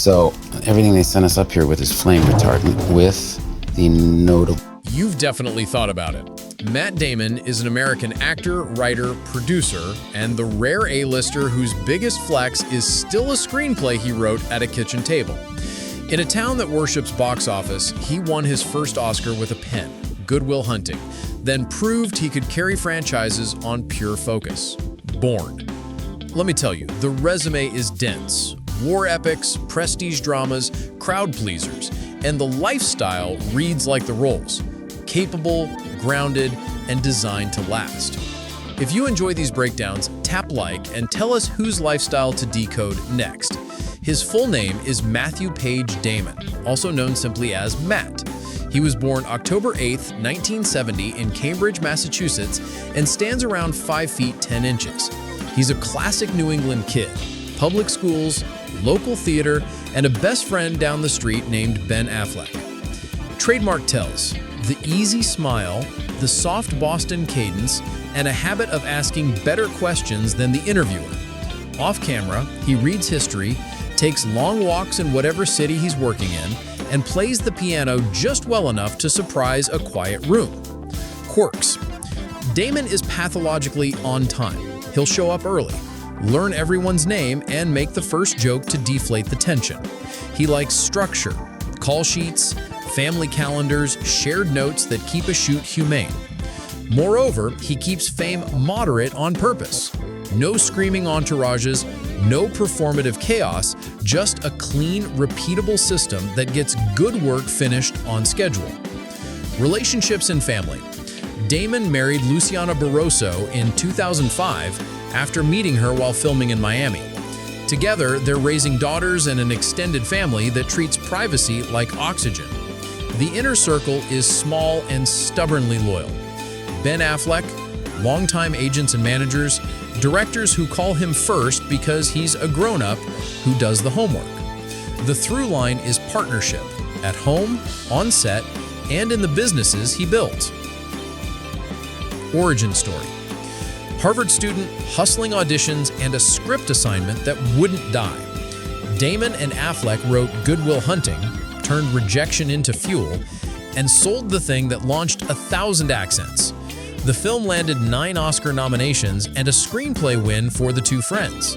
So everything they sent us up here with is flame retardant with the notable. You've definitely thought about it. Matt Damon is an American actor, writer, producer, and the rare A-lister whose biggest flex is still a screenplay he wrote at a kitchen table. In a town that worships box office, he won his first Oscar with a pen, Good Will Hunting, then proved he could carry franchises on pure focus. Born. Let me tell you, the resume is dense. War epics, prestige dramas, crowd pleasers, and the lifestyle reads like the roles. Capable, grounded, and designed to last. If you enjoy these breakdowns, tap like and tell us whose lifestyle to decode next. His full name is Matthew Page Damon, also known simply as Matt. He was born October 8, 1970 in Cambridge, Massachusetts, and stands around 5 feet 10 inches. He's a classic New England kid. Public schools, local theater, and a best friend down the street named Ben Affleck. Trademark tells, the easy smile, the soft Boston cadence, and a habit of asking better questions than the interviewer. Off camera, he reads history, takes long walks in whatever city he's working in, and plays the piano just well enough to surprise a quiet room. Quirks. Damon is pathologically on time. He'll show up early, learn everyone's name, and make the first joke to deflate the tension. He likes structure, call sheets, family calendars, shared notes that keep a shoot humane. Moreover, he keeps fame moderate on purpose. No screaming entourages, no performative chaos, just a clean, repeatable system that gets good work finished on schedule. Relationships and family. Damon married Luciana in 2005 after meeting her while filming in Miami. Together, they're raising daughters and an extended family that treats privacy like oxygen. The inner circle is small and stubbornly loyal. Ben Affleck, longtime agents and managers, directors who call him first because he's a grown-up who does the homework. The through line is partnership, at home, on set, and in the businesses he builds. Origin story. Harvard student, hustling auditions, and a script assignment that wouldn't die. Damon and Affleck wrote Good Will Hunting, turned rejection into fuel, and sold the thing that launched 1,000 accents. The film landed 9 Oscar nominations and a screenplay win for the two friends.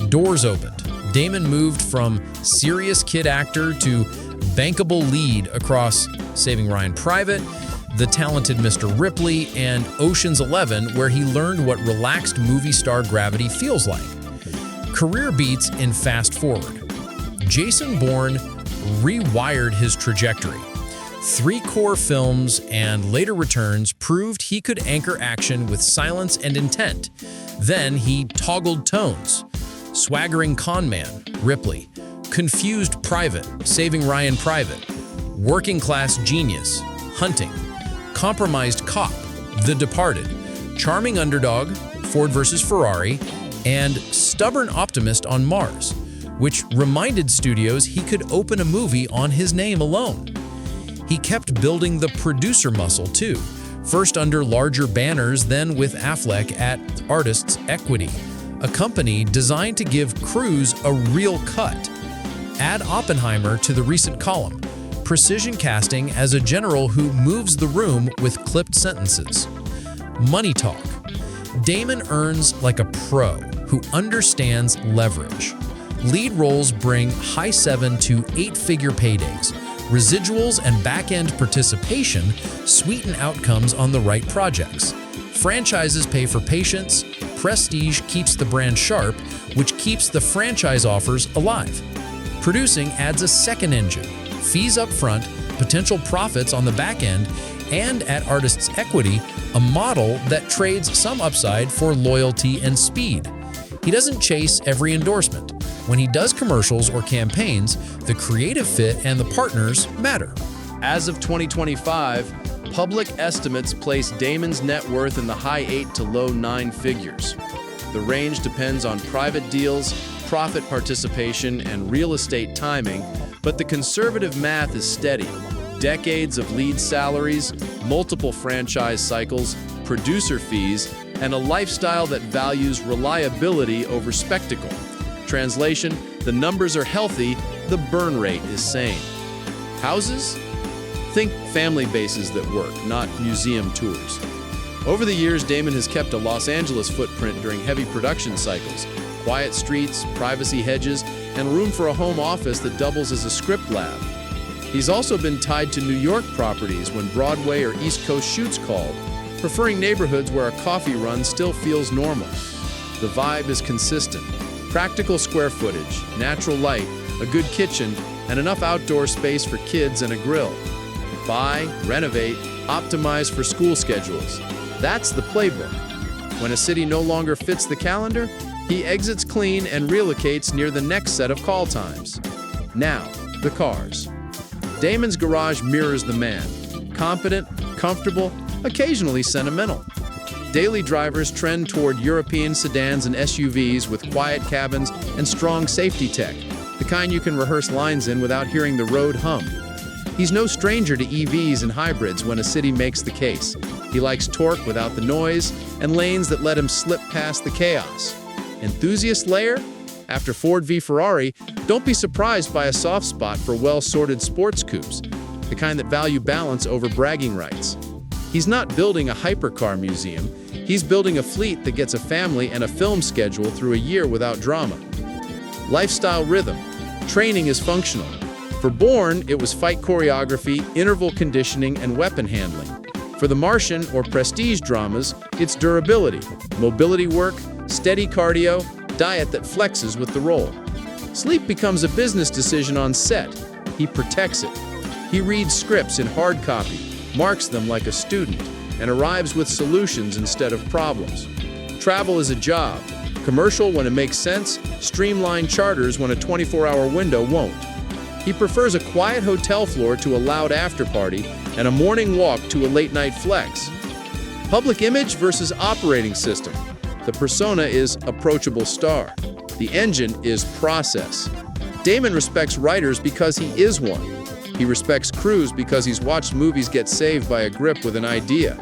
Doors opened. Damon moved from serious kid actor to bankable lead across Saving Ryan Private, The Talented Mr. Ripley, and Ocean's 11, where he learned what relaxed movie star gravity feels like. Career beats in Fast Forward. Jason Bourne rewired his trajectory. 3 core films and later returns proved he could anchor action with silence and intent. Then he toggled tones. Swaggering conman, Ripley. Confused private, Saving Ryan Private. Working class genius, Hunting. Compromised cop, The Departed. Charming underdog, Ford vs. Ferrari. And stubborn optimist on Mars, which reminded studios he could open a movie on his name alone. He kept building the producer muscle too, first under larger banners, then with Affleck at Artists Equity, a company designed to give crews a real cut. Add Oppenheimer to the recent column, precision casting as a general who moves the room with clipped sentences. Money talk. Damon earns like a pro who understands leverage. Lead roles bring high 7 to 8-figure paydays. Residuals and back-end participation sweeten outcomes on the right projects. Franchises pay for patience. Prestige keeps the brand sharp, which keeps the franchise offers alive. Producing adds a second engine. Fees up front, potential profits on the back end, and at Artists Equity, a model that trades some upside for loyalty and speed. He doesn't chase every endorsement. When he does commercials or campaigns, the creative fit and the partners matter. As of 2025, public estimates place Damon's net worth in the high 8 to low 9 figures. The range depends on private deals, profit participation, and real estate timing, but the conservative math is steady. Decades of lead salaries, multiple franchise cycles, producer fees, and a lifestyle that values reliability over spectacle. Translation, the numbers are healthy, the burn rate is sane. Houses? Think family bases that work, not museum tours. Over the years, Damon has kept a Los Angeles footprint during heavy production cycles. Quiet streets, privacy hedges, and room for a home office that doubles as a script lab. He's also been tied to New York properties when Broadway or East Coast shoots called, preferring neighborhoods where a coffee run still feels normal. The vibe is consistent. Practical square footage, natural light, a good kitchen, and enough outdoor space for kids and a grill. Buy, renovate, optimize for school schedules. That's the playbook. When a city no longer fits the calendar, he exits clean and relocates near the next set of call times. Now, the cars. Damon's garage mirrors the man. Competent, comfortable, occasionally sentimental. Daily drivers trend toward European sedans and SUVs with quiet cabins and strong safety tech, the kind you can rehearse lines in without hearing the road hum. He's no stranger to EVs and hybrids when a city makes the case. He likes torque without the noise and lanes that let him slip past the chaos. Enthusiast layer? After Ford v Ferrari, don't be surprised by a soft spot for well-sorted sports coupes, the kind that value balance over bragging rights. He's not building a hypercar museum, he's building a fleet that gets a family and a film schedule through a year without drama. Lifestyle rhythm. Training is functional. For Bourne, it was fight choreography, interval conditioning, and weapon handling. For the Martian or prestige dramas, it's durability, mobility work, steady cardio, diet that flexes with the role. Sleep becomes a business decision on set. He protects it. He reads scripts in hard copy, marks them like a student, and arrives with solutions instead of problems. Travel is a job. Commercial when it makes sense, streamlined charters when a 24-hour window won't. He prefers a quiet hotel floor to a loud after-party and a morning walk to a late-night flex. Public image versus operating system. The persona is approachable star. The engine is process. Damon respects writers because he is one. He respects crews because he's watched movies get saved by a grip with an idea.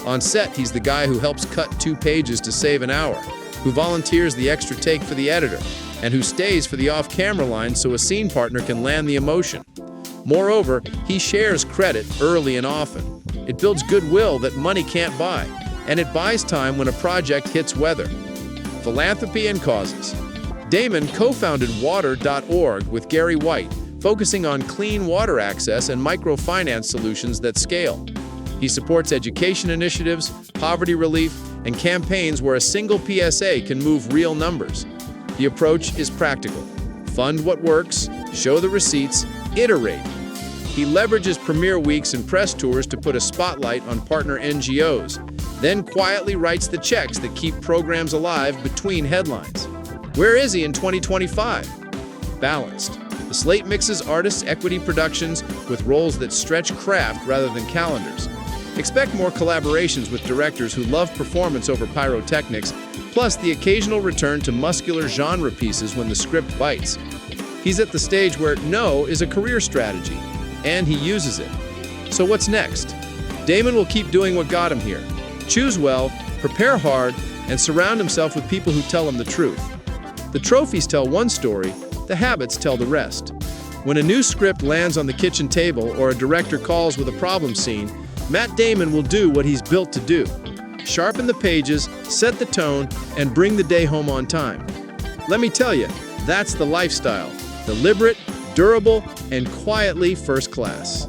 On set, he's the guy who helps cut 2 pages to save an hour, who volunteers the extra take for the editor, and who stays for the off-camera line so a scene partner can land the emotion. Moreover, he shares credit early and often. It builds goodwill that money can't buy, and it buys time when a project hits weather. Philanthropy and causes. Damon co-founded Water.org with Gary White, focusing on clean water access and microfinance solutions that scale. He supports education initiatives, poverty relief, and campaigns where a single PSA can move real numbers. The approach is practical. Fund what works, show the receipts, iterate. He leverages premiere weeks and press tours to put a spotlight on partner NGOs, then quietly writes the checks that keep programs alive between headlines. Where is he in 2025? Balanced. The slate mixes artists' equity productions with roles that stretch craft rather than calendars. Expect more collaborations with directors who love performance over pyrotechnics, plus the occasional return to muscular genre pieces when the script bites. He's at the stage where no is a career strategy, and he uses it. So what's next? Damon will keep doing what got him here. Choose well, prepare hard, and surround himself with people who tell him the truth. The trophies tell one story, the habits tell the rest. When a new script lands on the kitchen table or a director calls with a problem scene, Matt Damon will do what he's built to do. Sharpen the pages, set the tone, and bring the day home on time. Let me tell you, that's the lifestyle. Deliberate, durable, and quietly first class.